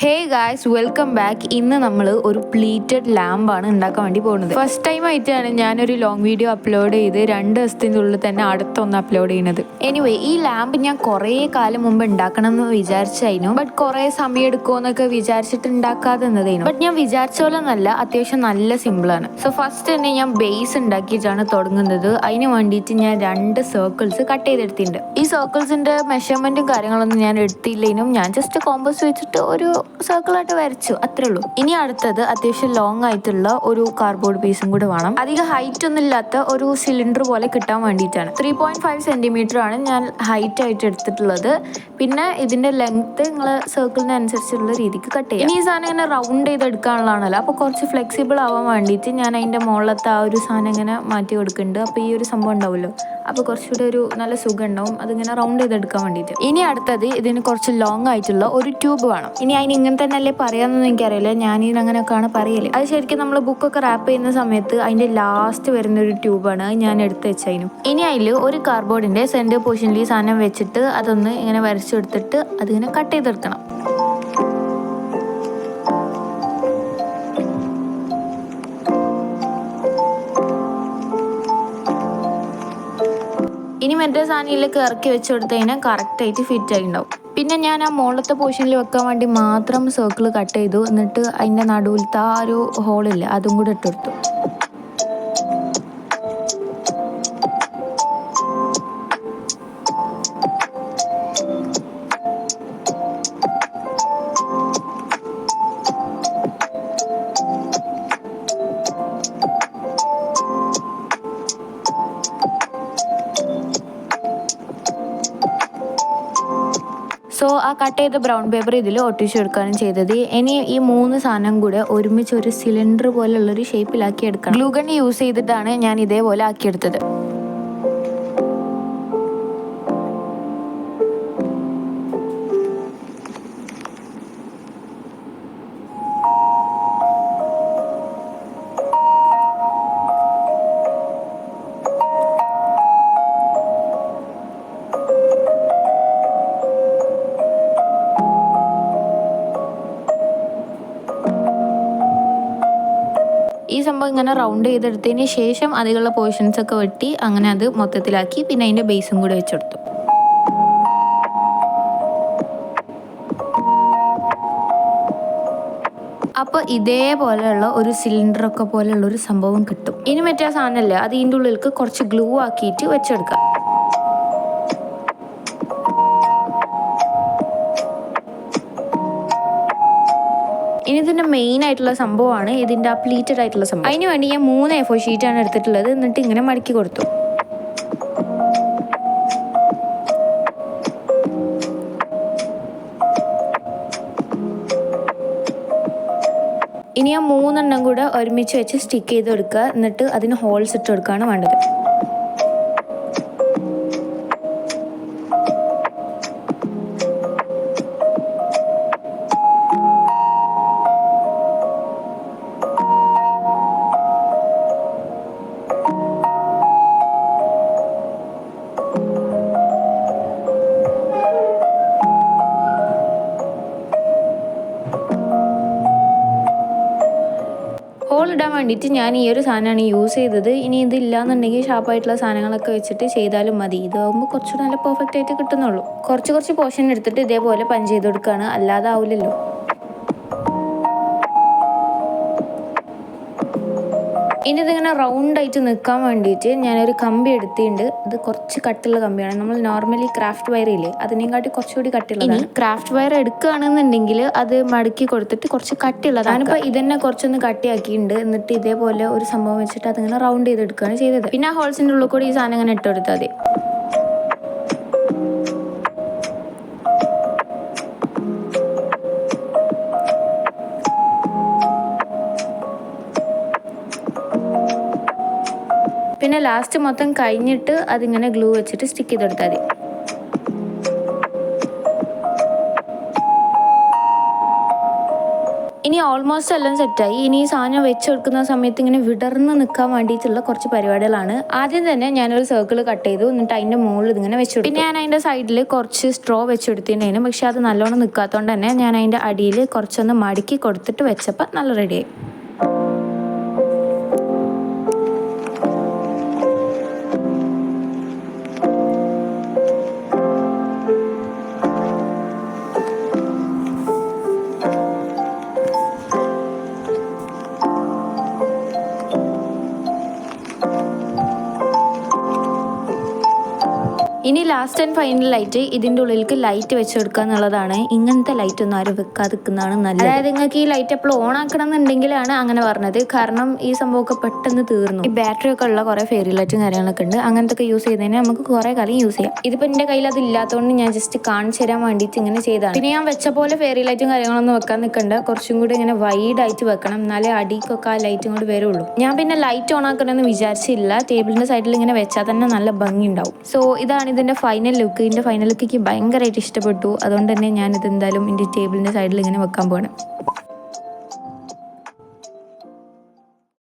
Hey guys, welcome back. ഇന്ന് നമ്മൾ ഒരു പ്ലീറ്റഡ് ലാമ്പാണ് ഉണ്ടാക്കാൻ വേണ്ടി പോകുന്നത്. ഫസ്റ്റ് ടൈം ആയിട്ടാണ് ഞാനൊരു ലോങ് വീഡിയോ അപ്ലോഡ് ചെയ്ത് 2 ദിവസത്തിൻ്റെ ഉള്ളിൽ തന്നെ അടുത്തൊന്ന് അപ്ലോഡ് ചെയ്യുന്നത്. എനിവേ, ഈ ലാമ്പ് ഞാൻ കുറേ കാലം മുമ്പ് ഉണ്ടാക്കണം എന്ന് വിചാരിച്ചായിരുന്നു. ബട്ട് കുറേ സമയം എടുക്കുമെന്നൊക്കെ വിചാരിച്ചിട്ട് ഉണ്ടാക്കാതെ നിന്നതായിരുന്നു. ബട്ട് ഞാൻ വിചാരിച്ച പോലെ നല്ല അത്യാവശ്യം നല്ല സിമ്പിളാണ്. സോ ഫസ്റ്റ് തന്നെ ഞാൻ ബേസ് ഉണ്ടാക്കിയിട്ടാണ് തുടങ്ങുന്നത്. അതിന് വേണ്ടിയിട്ട് ഞാൻ 2 സർക്കിൾസ് കട്ട് ചെയ്തെടുത്തിട്ടുണ്ട്. ഈ സർക്കിൾസിൻ്റെ മെഷർമെൻറ്റും കാര്യങ്ങളൊന്നും ഞാൻ എടുത്തില്ലേനും ഞാൻ ജസ്റ്റ് കോമ്പസ് വെച്ചിട്ട് ഒരു സർക്കിളായിട്ട് വരച്ചു, അത്രേ ഉള്ളൂ. ഇനി അടുത്തത് അത്യാവശ്യം ലോങ് ആയിട്ടുള്ള ഒരു കാർഡ്ബോർഡ് പീസും കൂടെ വേണം. അധികം ഹൈറ്റ് ഒന്നും ഇല്ലാത്ത ഒരു സിലിണ്ടർ പോലെ കിട്ടാൻ വേണ്ടിയിട്ടാണ്. 3.5 സെന്റിമീറ്റർ ആണ് ഞാൻ ഹൈറ്റ് ആയിട്ട് എടുത്തിട്ടുള്ളത്. പിന്നെ ഇതിന്റെ ലെങ്ത് നിങ്ങൾ സർക്കിളിനനുസരിച്ചുള്ള രീതിക്ക് കട്ട് ചെയ്യാം. ഇനി ഈ സാധനം ഇങ്ങനെ റൗണ്ട് ചെയ്തെടുക്കാനുള്ളതാണല്ലോ, അപ്പോൾ കുറച്ച് ഫ്ലെക്സിബിൾ ആവാൻ വേണ്ടിയിട്ട് ഞാൻ അതിന്റെ മുകളിലത്തെ ആ ഒരു സാധനം ഇങ്ങനെ മാറ്റി കൊടുക്കുന്നുണ്ട്. അപ്പോൾ ഈ ഒരു സംഭവം ഉണ്ടാവുമല്ലോ, അപ്പോൾ കുറച്ചുകൂടെ ഒരു നല്ല സുഖം ഉണ്ടാവും അതിങ്ങനെ റൗണ്ട് ചെയ്തെടുക്കാൻ വേണ്ടിയിട്ട്. ഇനി അടുത്തത് ഇതിന് കുറച്ച് ലോങ് ആയിട്ടുള്ള ഒരു ട്യൂബ് വേണം. ഇനി അതിന് ഇങ്ങനെ തന്നെ അല്ലേ പറയാമെന്നൊന്നും എനിക്കറിയില്ല, ഞാനിതിനങ്ങനെയൊക്കെയാണ് പറയല്. അത് ശരിക്കും നമ്മൾ ബുക്കൊക്കെ റാപ്പ് ചെയ്യുന്ന സമയത്ത് അതിൻ്റെ ലാസ്റ്റ് വരുന്നൊരു ട്യൂബാണ് ഞാൻ എടുത്ത് വെച്ചതിനും. ഇനി അതിൽ ഒരു കാർഡ്ബോർഡിൻ്റെ സെൻറ്റർ പൊസിഷനിൽ ഈ സാധനം വെച്ചിട്ട് അതൊന്ന് ഇങ്ങനെ വരച്ചെടുത്തിട്ട് അതിങ്ങനെ കട്ട് ചെയ്തെടുക്കണം. ഇനി മറ്റേ സാധനത്തിലേക്ക് ഇറക്കി വെച്ച് കൊടുത്തു കഴിഞ്ഞാൽ കറക്റ്റായിട്ട് ഫിറ്റ് ആയി ഉണ്ടാവും. പിന്നെ ഞാൻ ആ മുകളിലത്തെ പോർഷനിൽ വെക്കാൻ വേണ്ടി മാത്രം സർക്കിൾ കട്ട് ചെയ്തു. എന്നിട്ട് അതിൻ്റെ നടുവിലത്തെ ആ ഒരു ഹോളില്ല അതും കൂടെ ഇട്ടെടുത്തു. സോ ആ കട്ട് ചെയ്ത ബ്രൗൺ പേപ്പർ ഇതിൽ ഒട്ടിച്ചെടുക്കുകയാണ് ചെയ്തത്. ഇനി ഈ 3 സാധനം കൂടെ ഒരുമിച്ച് ഒരു സിലിണ്ടർ പോലുള്ളൊരു ഷേപ്പിലാക്കി എടുക്കണം. ഗ്ലൂ ഗൺ യൂസ് ചെയ്തിട്ടാണ് ഞാൻ ഇതേപോലെ ആക്കിയെടുത്തത്. ഈ സംഭവം ഇങ്ങനെ റൗണ്ട് ചെയ്തെടുത്തതിന് ശേഷം അതിലുള്ള പോർഷൻസ് ഒക്കെ വെട്ടി അങ്ങനെ അത് മൊത്തത്തിലാക്കി പിന്നെ അതിൻ്റെ ബേസും കൂടെ വെച്ചെടുത്തു. അപ്പോൾ ഇതേപോലെയുള്ള ഒരു സിലിണ്ടറൊക്കെ പോലെയുള്ള ഒരു സംഭവം കിട്ടും. ഇനി മറ്റേ സാധനമല്ലേ, അത് ഇതിൻ്റെ ഉള്ളിലേക്ക് കുറച്ച് ഗ്ലൂ ആക്കിയിട്ട് വെച്ചെടുക്കാം. ഇനി ഇതിൻ്റെ മെയിൻ ആയിട്ടുള്ള സംഭവമാണ് ഇതിൻ്റെ ആ പ്ലീറ്റഡ് ആയിട്ടുള്ള സംഭവം. അതിന് വേണ്ടി ഞാൻ 3 A4 ഷീറ്റാണ് എടുത്തിട്ടുള്ളത്. എന്നിട്ട് ഇങ്ങനെ മടക്കി കൊടുത്തു. ഇനി ആ 3 എണ്ണം കൂടെ ഒരുമിച്ച് വെച്ച് സ്റ്റിക്ക് ചെയ്ത് കൊടുക്കുക. എന്നിട്ട് അതിന് ഹോൾസ് ഇട്ട് കൊടുക്കുകയാണ് വേണ്ടത്. ഹോൾ ഇടാൻ വേണ്ടിയിട്ട് ഞാൻ ഈ ഒരു സാധനമാണ് യൂസ് ചെയ്തത്. ഇനി ഇതില്ലാന്നുണ്ടെങ്കിൽ ഷാർപ്പായിട്ടുള്ള സാധനങ്ങളൊക്കെ വെച്ചിട്ട് ചെയ്താലും മതി. ഇതാകുമ്പോൾ കുറച്ചുകൂടെ നല്ല പെർഫെക്റ്റ് ആയിട്ട് കിട്ടുന്നുള്ളൂ. കുറച്ച് പോർഷൻ എടുത്തിട്ട് ഇതേപോലെ പഞ്ച് ചെയ്ത് കൊടുക്കുകയാണ്, അല്ലാതെ ആവില്ലല്ലോ. ഇനി ഇതിങ്ങനെ റൗണ്ടായിട്ട് നിൽക്കാൻ വേണ്ടിയിട്ട് ഞാനൊരു കമ്പി എടുത്തിട്ടുണ്ട്. ഇത് കുറച്ച് കട്ടുള്ള കമ്പിയാണ്. നമ്മൾ നോർമലി ക്രാഫ്റ്റ് വയർ ഇല്ലേ, അതിനെക്കാട്ടി കുറച്ചുകൂടി കട്ടിയുള്ളതാണ്. ഇനി ക്രാഫ്റ്റ് വയർ എടുക്കുകയാണെന്നുണ്ടെങ്കിൽ അത് മടക്കി കൊടുത്തിട്ട് കുറച്ച് കട്ടിയുള്ളതാണ്. ഞാനിപ്പോൾ ഇതന്നെ കുറച്ചൊന്ന് കട്ടിയാക്കിയിട്ടുണ്ട്. എന്നിട്ട് ഇതേപോലെ ഒരു സംഭവം വെച്ചിട്ട് അതിങ്ങനെ റൗണ്ട് ചെയ്തെടുക്കുകയാണ് ചെയ്തത്. പിന്നെ ആ ഹോൾസിൻ്റെ ഉള്ളിൽ കൂടി ഈ സാധനം ഇങ്ങനെ ഇട്ടെടുത്താൽ മതി. പിന്നെ ലാസ്റ്റ് മൊത്തം കഴിഞ്ഞിട്ട് അതിങ്ങനെ ഗ്ലൂ വെച്ചിട്ട് സ്റ്റിക്ക് ചെയ്തെടുത്താൽ മതി. ഇനി ഓൾമോസ്റ്റ് എല്ലാം സെറ്റായി. ഇനി ഈ സാധനം വെച്ച് കൊടുക്കുന്ന സമയത്ത് ഇങ്ങനെ വിടർന്ന് നിൽക്കാൻ വേണ്ടിയിട്ടുള്ള കുറച്ച് പരിപാടികളാണ്. ആദ്യം തന്നെ ഞാനൊരു സർക്കിൾ കട്ട് ചെയ്തു, എന്നിട്ട് അതിൻ്റെ മുകളിൽ ഇതിങ്ങനെ വെച്ചു കൊടുത്തു. പിന്നെ ഞാൻ അതിൻ്റെ സൈഡിൽ കുറച്ച് സ്ട്രോ വെച്ച് കൊടുത്തിട്ടുണ്ടായിരുന്നു. പക്ഷെ അത് നല്ലോണം നിൽക്കാത്തതുകൊണ്ട് തന്നെ ഞാൻ അതിൻ്റെ അടിയിൽ കുറച്ചൊന്ന് മടക്കി കൊടുത്തിട്ട് വെച്ചപ്പോൾ നല്ല റെഡിയായി. ഇനി ലാസ്റ്റ് ആൻഡ് ഫൈനലായിട്ട് ഇതിൻ്റെ ഉള്ളിലേക്ക് ലൈറ്റ് വെച്ച് കൊടുക്കുക എന്നുള്ളതാണ്. ഇങ്ങനത്തെ ലൈറ്റ് ഒന്നും ആരും വെക്കാതിരിക്കുന്നതാണ് നല്ലത്. അതായത് നിങ്ങൾക്ക് ഈ ലൈറ്റ് എപ്പോൾ ഓൺ ആക്കണം എന്നുണ്ടെങ്കിലാണ് അങ്ങനെ പറഞ്ഞത്. കാരണം ഈ സംഭവമൊക്കെ പെട്ടെന്ന് തീർന്നു. ഈ ബാറ്ററി ഒക്കെ ഉള്ള കുറേ ഫെയറി ലൈറ്റും കാര്യങ്ങളൊക്കെ ഉണ്ട്. അങ്ങനത്തെ ഒക്കെ യൂസ് ചെയ്തതിന് നമുക്ക് കുറേ കാലം യൂസ് ചെയ്യാം. ഇതിപ്പോൾ എൻ്റെ കയ്യിൽ അത് ഇല്ലാത്തതുകൊണ്ട് ഞാൻ ജസ്റ്റ് കാണിച്ചു തരാൻ വേണ്ടിയിട്ട് ഇങ്ങനെ ചെയ്തതാണ്. പിന്നെ ഞാൻ വെച്ച പോലെ ഫെയറി ലൈറ്റും കാര്യങ്ങളൊന്നും വെക്കാൻ നിൽക്കണ്ട. കുറച്ചും കൂടി ഇങ്ങനെ വൈഡായിട്ട് വെക്കണം, എന്നാലേ അടിക്കൊക്കെ ആ ലൈറ്റും കൂടി വരുള്ളൂ. ഞാൻ പിന്നെ ലൈറ്റ് ഓൺ ആക്കണമെന്ന് വിചാരിച്ചില്ല. ടേബിളിൻ്റെ സൈഡിൽ ഇങ്ങനെ വെച്ചാൽ തന്നെ നല്ല ഭംഗി ഉണ്ടാവും. സോ ഇതാണ് ഇതിൻ്റെ ഫൈനൽ ലുക്ക്. ഇതിൻ്റെ ഫൈനൽ ലുക്ക് എനിക്ക് ഭയങ്കരമായിട്ട് ഇഷ്ടപ്പെട്ടു. അതുകൊണ്ട് തന്നെ ഞാനിത് എന്തായാലും എൻ്റെ ടേബിളിൻ്റെ സൈഡിൽ ഇങ്ങനെ വെക്കാൻ പോകണം.